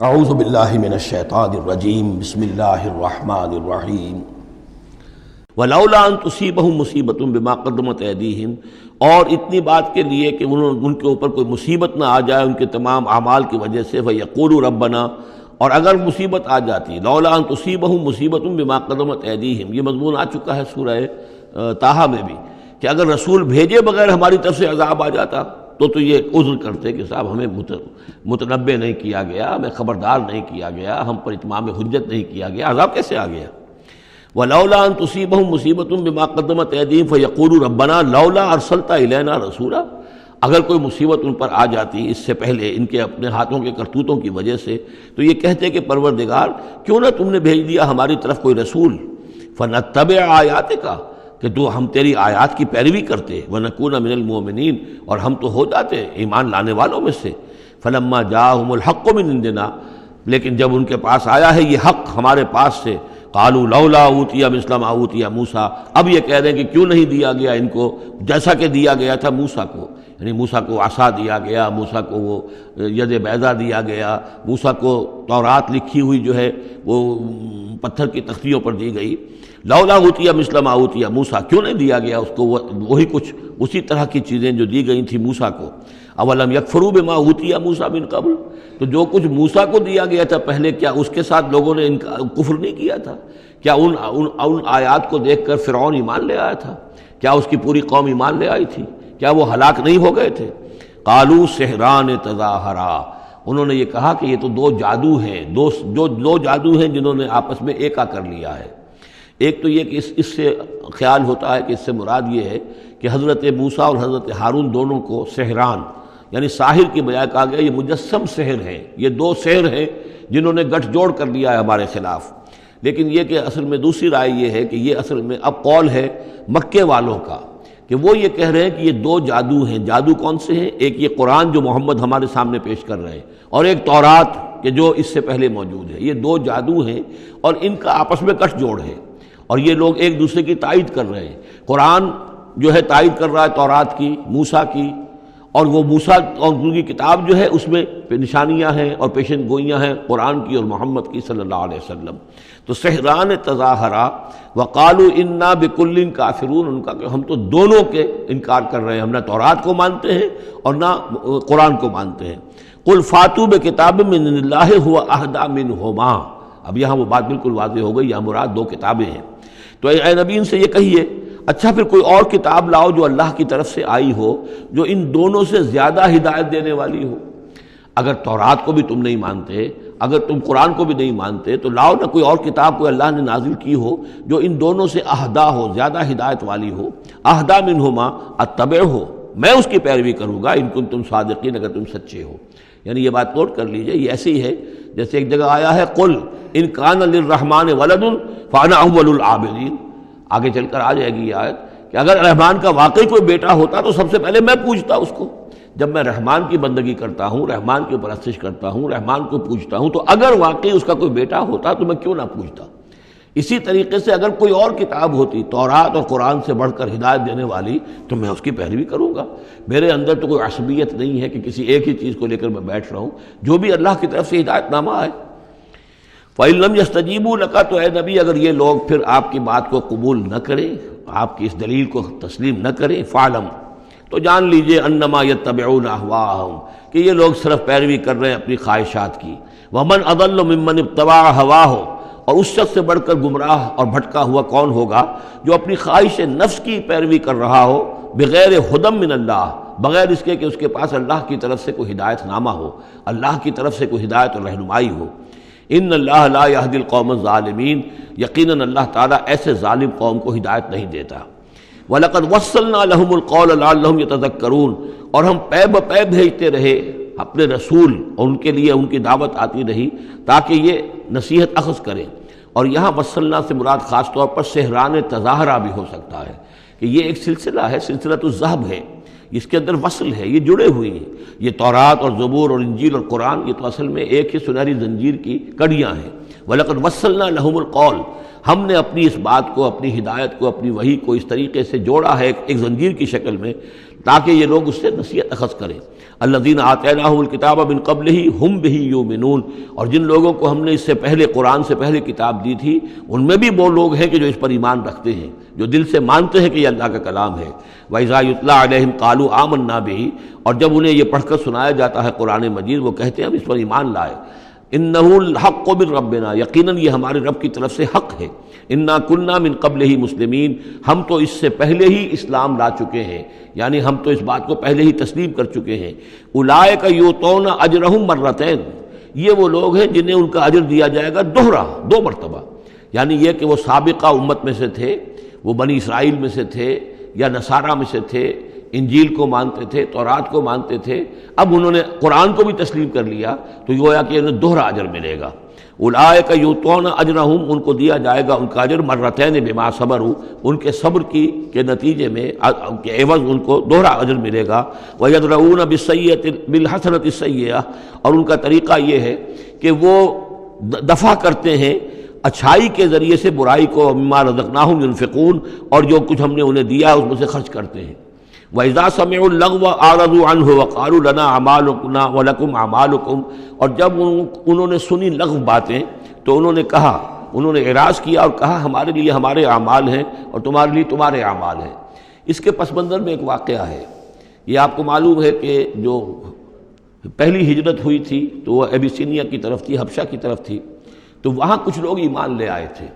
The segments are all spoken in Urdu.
اعوذ باللہ من الشیطان الرجیم بسم اللہ الرحمن الرحیم ولولا ان تصیبہم مصیبۃ بما قدمت ایدیہم، اور اتنی بات کے لیے کہ ان کے اوپر کوئی مصیبت نہ آ جائے ان کے تمام اعمال کی وجہ سے، فیقولوا ربنا، اور اگر مصیبت آ جاتی، لولا ان تصیبہم مصیبۃ بما قدمت ایدیہم، یہ مضمون آ چکا ہے سورہ طٰہٰ میں بھی، کہ اگر رسول بھیجے بغیر ہماری طرف سے عذاب آ جاتا تو یہ عذر کرتے کہ صاحب ہمیں متنبع نہیں کیا گیا، ہمیں خبردار نہیں کیا گیا، ہم پر اتمام حجت نہیں کیا گیا، عذاب کیسے آ گیا؟ وَلَوْلَا أَن تُصِيبَهُم مُّصِيبَةٌ بِمَا قَدَّمَتْ أَيْدِيهِمْ فَيَقُولُوا رَبَّنَا لَوْلَا أَرْسَلْتَ إِلَيْنَا رَسُولًا، اگر کوئی مصیبت ان پر آ جاتی اس سے پہلے ان کے اپنے ہاتھوں کے کرتوتوں کی وجہ سے، تو یہ کہتے کہ پروردگار کیوں نہ تم نے بھیج دیا ہماری طرف کوئی رسول، فَنَتَّبِعَ آيَاتِكَ، کہ تو ہم تیری آیات کی پیروی کرتے، وَنَكُونَ مِنَ الْمُؤْمِنِينَ، اور ہم تو ہو جاتے ایمان لانے والوں میں سے، فَلَمَّا جَاءَهُمُ الْحَقُّ مِنْ عِنْدِنَا، لیکن جب ان کے پاس آیا ہے یہ حق ہمارے پاس سے، قالوا لولا اوتي مثل ما اوتي موسیٰ، اب یہ کہہ رہے ہیں کہ کیوں نہیں دیا گیا ان کو جیسا کہ دیا گیا تھا موسیٰ کو، یعنی موسیٰ کو عصا دیا گیا، موسیٰ کو وہ ید بیضا دیا گیا، موسیٰ کو تورات لکھی ہوئی جو ہے وہ پتھر کی تختیوں پر دی گئی، لولا اوتي مثل ما اوتي موسیٰ، کیوں نہیں دیا گیا اس کو وہی کچھ اسی طرح کی چیزیں جو دی گئی تھی موسیٰ کو، اولم یکفروا بما اوتي موسیٰ من قبل، تو جو کچھ موسیٰ کو دیا گیا تھا پہلے، کیا اس کے ساتھ لوگوں نے کفر نہیں کیا تھا؟ کیا ان آیات کو دیکھ کر فرعون ایمان لے آیا تھا؟ کیا اس کی پوری قوم ایمان لے آئی تھی؟ کیا وہ ہلاک نہیں ہو گئے تھے؟ قالوا سحران تظاہرا، انہوں نے یہ کہا کہ یہ تو دو جادو ہیں، دو جادو ہیں جنہوں نے آپس میں ایکا کر لیا ہے۔ ایک تو یہ کہ اس سے خیال ہوتا ہے کہ اس سے مراد یہ ہے کہ حضرت موسیٰ اور حضرت ہارون دونوں کو سحران، یعنی ساحر کی بجائے کہا گیا یہ مجسم سحر ہیں، یہ دو سحر ہیں جنہوں نے گٹھ جوڑ کر لیا ہے ہمارے خلاف۔ لیکن یہ کہ اصل میں دوسری رائے یہ ہے کہ یہ اصل میں اب قول ہے مکے والوں کا، کہ وہ یہ کہہ رہے ہیں کہ یہ دو جادو ہیں۔ جادو کون سے ہیں؟ ایک یہ قرآن جو محمد ہمارے سامنے پیش کر رہے ہیں، اور ایک تورات کہ جو اس سے پہلے موجود ہے، یہ دو جادو ہیں اور ان کا آپس میں گٹھ جوڑ ہے، اور یہ لوگ ایک دوسرے کی تائید کر رہے ہیں۔ قرآن جو ہے تائید کر رہا ہے تورات کی، موسیٰ کی، اور وہ موسیٰ اور ان کی کتاب جو ہے اس میں نشانیاں ہیں اور پیشن گوئیاں ہیں قرآن کی اور محمد کی صلی اللہ علیہ وسلم۔ تو سحران تظاہرا وقالوا انا بکل کافرون، ان کا کہ ہم تو دونوں کے انکار کر رہے ہیں، ہم نہ تورات کو مانتے ہیں اور نہ قرآن کو مانتے ہیں۔ قل فاتوا بکتاب من اللہ هو اہدی منہما، اب یہاں وہ بات بالکل واضح ہو گئی، یہاں مراد دو کتابیں ہیں۔ تو اے نبی ان سے یہ کہیے اچھا پھر کوئی اور کتاب لاؤ جو اللہ کی طرف سے آئی ہو، جو ان دونوں سے زیادہ ہدایت دینے والی ہو۔ اگر تورات کو بھی تم نہیں مانتے، اگر تم قرآن کو بھی نہیں مانتے، تو لاؤ نہ کوئی اور کتاب کوئی اللہ نے نازل کی ہو جو ان دونوں سے اہدا ہو، زیادہ ہدایت والی ہو۔ اہدا منہما اتبعہ، میں اس کی پیروی کروں گا ان کنتم صادقین، اگر تم سچے ہو۔ یعنی یہ بات نوٹ کر لیجئے، یہ ایسی ہے جیسے ایک جگہ آیا ہے قل ان کان للرحمن ولد فانا اول العابدین، آگے چل کر آ جائے گی یہ آیت کہ اگر رحمان کا واقعی کوئی بیٹا ہوتا تو سب سے پہلے میں پوجتا اس کو۔ جب میں رحمان کی بندگی کرتا ہوں، رحمان کی پرستش کرتا ہوں، رحمان کو پوجتا ہوں، تو اگر واقعی اس کا کوئی بیٹا ہوتا تو میں کیوں نہ پوجتا۔ اسی طریقے سے اگر کوئی اور کتاب ہوتی تورات اور قرآن سے بڑھ کر ہدایت دینے والی تو میں اس کی پیروی کروں گا۔ میرے اندر تو کوئی عصبیت نہیں ہے کہ کسی ایک ہی چیز کو لے کر میں بیٹھ رہا ہوں، جو بھی اللہ کی طرف سے ہدایت نامہ آئے۔ فَإِن لَّمْ يَسْتَجِيبُوا لَكَ، تو اے نبی اگر یہ لوگ پھر آپ کی بات کو قبول نہ کریں، آپ کی اس دلیل کو تسلیم نہ کریں، فَاعْلَمْ، تو جان لیجئے انما يتبعون اهواءهم، کہ یہ لوگ صرف پیروی کر رہے ہیں اپنی خواہشات کی۔ وَمَنْ أَضَلُّ مِمَّنِ اتَّبَعَ هَوَاهُ، اور اس شخص سے بڑھ کر گمراہ اور بھٹکا ہوا کون ہوگا جو اپنی خواہش نفس کی پیروی کر رہا ہو، بغیر ہدی من اللہ، بغیر اس کے کہ اس کے پاس اللہ کی طرف سے کوئی ہدایت نامہ ہو، اللہ کی طرف سے کوئی ہدایت اور رہنمائی ہو۔ ان اللہ لا یہدی القوم الظالمین، یقیناً اللہ تعالیٰ ایسے ظالم قوم کو ہدایت نہیں دیتا۔ وَلَقَدْ وَصَّلْنَا لَهُمُ الْقَوْلَ لَعَلَّهُمْ يَتَذَكَّرُونَ، اور ہم پے بپے بھیجتے رہے اپنے رسول، اور ان کے لیے ان کی دعوت آتی رہی تاکہ یہ نصیحت اخذ کریں۔ اور یہاں وصلنا سے مراد خاص طور پر سحران تظاہرہ بھی ہو سکتا ہے، کہ یہ ایک سلسلہ ہے، سلسلۃ الذہب ہے، اس کے اندر وصل ہے، یہ جڑے ہوئے ہیں۔ یہ تورات اور زبور اور انجیل اور قرآن یہ تو اصل میں ایک ہی سنہری زنجیر کی کڑیاں ہیں۔ وَلَقَدْ وَصَّلْنَا لَهُمُ الْقَوْلَ، ہم نے اپنی اس بات کو، اپنی ہدایت کو، اپنی وحی کو اس طریقے سے جوڑا ہے ایک زنجیر کی شکل میں، تاکہ یہ لوگ اس سے نصیحت اخذ کریں۔ الذین آتیناہم الکتاب من قبلہ ہم بہ یؤمنون، اور جن لوگوں کو ہم نے اس سے پہلے قرآن سے پہلے کتاب دی تھی ان میں بھی وہ لوگ ہیں کہ جو اس پر ایمان رکھتے ہیں، جو دل سے مانتے ہیں کہ یہ اللہ کا کلام ہے۔ وَإِذَا يُتْلَىٰ عَلَيْهِمْ قَالُوا آمَنَّا بِهِ، اور جب انہیں یہ پڑھ کر سنایا جاتا ہے قرآن مجید وہ کہتے ہیں ہم اس پر ایمان لائے۔ اِنَّهُ الْحَقُّ مِن رَّبِّنَا، یقیناً یہ ہمارے رب کی طرف سے حق ہے۔ اِنَّا كُنَّا مِن قَبْلِهِ مُسْلِمِينَ، ہم تو اس سے پہلے ہی اسلام لا چکے ہیں، یعنی ہم تو اس بات کو پہلے ہی تسلیم کر چکے ہیں۔ اولئک یؤتون اجرہم مرتین، یہ وہ لوگ ہیں جنہیں ان کا اجر دیا جائے گا دوہرا، 2 مرتبہ، یعنی یہ کہ وہ سابقہ امت میں سے تھے، وہ بنی اسرائیل میں سے تھے یا نصارہ میں سے تھے، انجیل کو مانتے تھے، تورات کو مانتے تھے، اب انہوں نے قرآن کو بھی تسلیم کر لیا تو گویا کہ انہیں دوہرا اجر ملے گا۔ اولئک یؤتون اجرہم، ان کو دیا جائے گا ان کا اجر مرتین بما صبروا، ان کے صبر کے نتیجے میں کے عوض ان کو دوہرا اجر ملے گا۔ ویدرؤون بالحسنۃ السیئۃ، اور ان کا طریقہ یہ ہے کہ وہ دفع کرتے ہیں اچھائی کے ذریعے سے برائی کو، مما رزقناہم ينفقون، اور جو کچھ ہم نے انہیں دیا اس میں سے خرچ کرتے ہیں۔ وَإِذَا سَمِعُوا اللَّغْوَ أَعْرَضُوا عَنْهُ وَقَالُوا لَنَا أَعْمَالُنَا وَلَكُمْ أَعْمَالُكُمْ، اور جب انہوں نے سنی لغو باتیں تو انہوں نے کہا، انہوں نے اعراض کیا اور کہا ہمارے لیے ہمارے اعمال ہیں اور تمہارے لیے تمہارے اعمال ہیں۔ اس کے پس منظر میں ایک واقعہ ہے، یہ آپ کو معلوم ہے کہ جو پہلی ہجرت ہوئی تھی تو وہ ابیسینیا کی طرف تھی، حبشہ کی طرف تھی، تو وہاں کچھ لوگ ایمان لے آئے تھے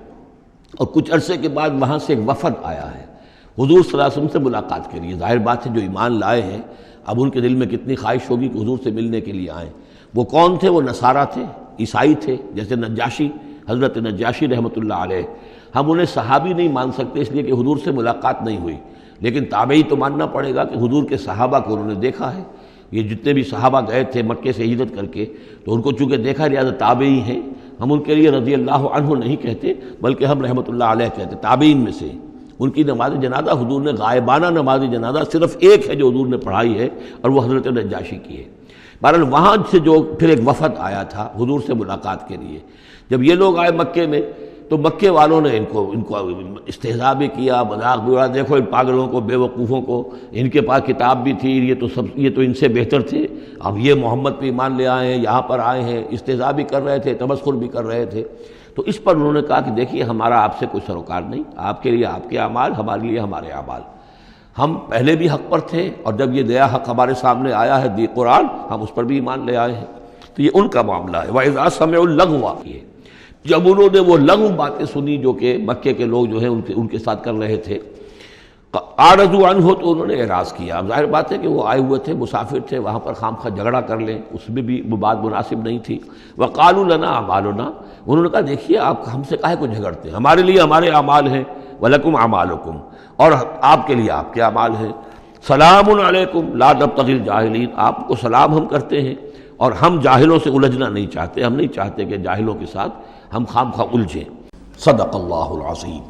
اور کچھ عرصے کے بعد وہاں سے ایک وفد آیا ہے حضور صلی اللہ علیہ وسلم سے ملاقات کے لیے۔ ظاہر بات ہے جو ایمان لائے ہیں اب ان کے دل میں کتنی خواہش ہوگی کہ حضور سے ملنے کے لیے آئیں۔ وہ کون تھے؟ وہ نصارہ تھے، عیسائی تھے، جیسے نجاشی، حضرت نجاشی رحمۃ اللہ علیہ۔ ہم انہیں صحابی نہیں مان سکتے اس لیے کہ حضور سے ملاقات نہیں ہوئی، لیکن تابعی تو ماننا پڑے گا کہ حضور کے صحابہ کو انہوں نے دیکھا ہے۔ یہ جتنے بھی صحابہ گئے تھے مکے سے ہجرت کر کے تو ان کو چونکہ دیکھا، لہٰذا تابعی ہیں، ہم ان کے لیے رضی اللہ عنہ نہیں کہتے بلکہ ہم رحمۃ اللہ علیہ کہتے، تابعین میں سے۔ ان کی نماز جنازہ حضور نے غائبانہ نماز جنازہ صرف ایک ہے جو حضور نے پڑھائی ہے اور وہ حضرت نجاشی کی ہے۔ بہرحال وہاں سے جو پھر ایک وفد آیا تھا حضور سے ملاقات کے لیے، جب یہ لوگ آئے مکے میں تو مکے والوں نے ان کو استہزاء بھی کیا، مذاق بھی اڑایا، دیکھو ان پاگلوں کو، بے وقوفوں کو، ان کے پاس کتاب بھی تھی، یہ تو ان سے بہتر تھے، اب یہ محمد پہ ایمان لے آئے ہیں، یہاں پر آئے ہیں، استہزاء بھی کر رہے تھے، تمسخر بھی کر رہے تھے۔ تو اس پر انہوں نے کہا کہ دیکھیے ہمارا آپ سے کوئی سروکار نہیں، آپ کے لیے آپ کے اعمال، ہمارے لیے ہمارے اعمال، ہم پہلے بھی حق پر تھے اور جب یہ نیا حق ہمارے سامنے آیا ہے دی قرآن، ہم اس پر بھی ایمان لے آئے ہیں۔ تو یہ ان کا معاملہ ہے۔ وَإِذَا سَمِعُوا اللَّغْوَ، جب انہوں نے وہ لغو باتیں سنی جو کہ مکے کے لوگ جو ہیں ان کے ساتھ کر رہے تھے، اعرضوا عنہ، تو انہوں نے اعراض کیا۔ اب ظاہر بات ہے کہ وہ آئے ہوئے تھے، مسافر تھے، وہاں پر خام خواہ جھگڑا کر لیں اس میں بھی وہ بات مناسب نہیں تھی۔ وقالوا لنا اعمالنا، انہوں نے کہا دیکھیے آپ ہم سے کاہے کو جھگڑتے ہیں، ہمارے لیے ہمارے اعمال ہیں، ولکم اعمالکم، اور آپ کے لیے آپ کے اعمال ہیں۔ سلام علیکم لا نبتغی الجاہلین، آپ کو سلام ہم کرتے ہیں اور ہم جاہلوں سے الجھنا نہیں چاہتے، ہم نہیں چاہتے کہ جاہلوں کے ساتھ ہم خام خواہ الجھیں۔ صدق اللہ العظیم۔